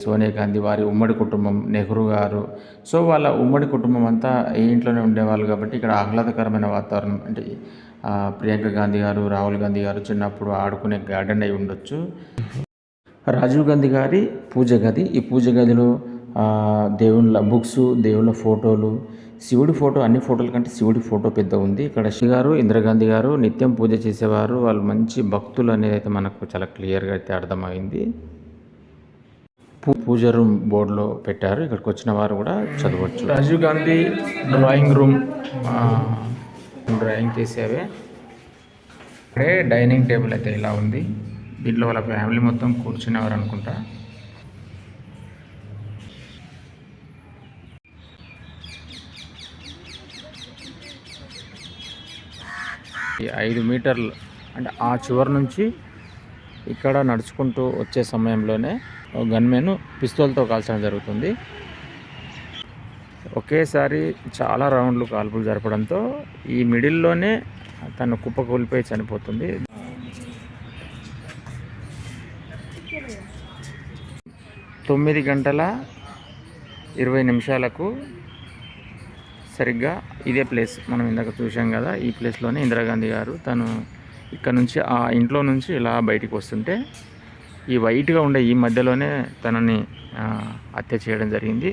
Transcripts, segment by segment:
సోనియా గాంధీ వారి ఉమ్మడి కుటుంబం, నెహ్రూ గారు. సో వాళ్ళ ఉమ్మడి కుటుంబం అంతా ఈ ఇంట్లోనే ఉండేవాళ్ళు కాబట్టి ఇక్కడ ఆహ్లాదకరమైన వాతావరణం. అంటే ప్రియాంక గాంధీ గారు, రాహుల్ గాంధీ గారు చిన్నప్పుడు ఆడుకునే గార్డెన్ అయి ఉండొచ్చు. రాజీవ్ గాంధీ గారి పూజ గది. ఈ పూజ గదిలో దేవుళ్ళ బుక్స్, దేవుళ్ళ ఫోటోలు, శివుడి ఫోటో, అన్ని ఫోటోల కంటే శివుడి ఫోటో పెద్ద ఉంది. ఇక్కడ గారు, ఇందిరాగాంధీ గారు నిత్యం పూజ చేసేవారు. వాళ్ళు మంచి భక్తులు అనేది అయితే మనకు చాలా క్లియర్గా అయితే అర్థమైంది. పూజ రూమ్ బోర్డులో పెట్టారు. ఇక్కడికి వచ్చిన వారు కూడా చదవచ్చు. Rajiv Gandhi drawing room, drawing చేసేవే. ఇక్కడే డైనింగ్ టేబుల్ అయితే ఇలా ఉంది. దీంట్లో వాళ్ళ ఫ్యామిలీ మొత్తం కూర్చునేవారు అనుకుంటా. ఈ 5 మీటర్లు అంటే ఆ చివరి నుంచి ఇక్కడ నడుచుకుంటూ వచ్చే సమయంలోనే గన్మెన్ పిస్తోల్తో కాల్చడం జరుగుతుంది. ఒకేసారి చాలా రౌండ్లు కాల్పులు జరపడంతో ఈ మిడిల్లోనే తను కుప్పకూలిపోయి చనిపోతుంది. 9:20 సరిగ్గా ఇదే ప్లేస్ మనం ఇందాక చూసాం కదా, ఈ ప్లేస్లోనే ఇందిరాగాంధీ గారు తను ఇక్కడ నుంచి ఆ ఇంట్లో నుంచి ఇలా బయటికి వస్తుంటే ఈ వైట్గా ఉండే ఈ మధ్యలోనే తనని హత్య చేయడం జరిగింది.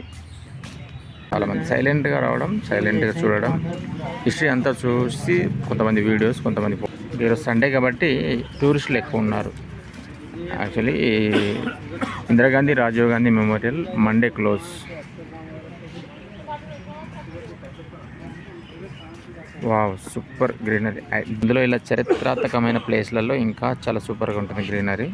చాలామంది సైలెంట్గా రావడం, సైలెంట్గా చూడడం, హిస్టరీ అంతా చూసి కొంతమంది వీడియోస్, కొంతమంది ఈరోజు సండే కాబట్టి టూరిస్టులు ఎక్కువ ఉన్నారు. Actually Indira Gandhi Rajiv Gandhi memorial Monday close. Wow, super greenery. ఇందులో ఇలా చరిత్రాత్మకమైన ప్లేస్లలో ఇంకా చాలా సూపర్గా ఉంటుంది గ్రీనరీ.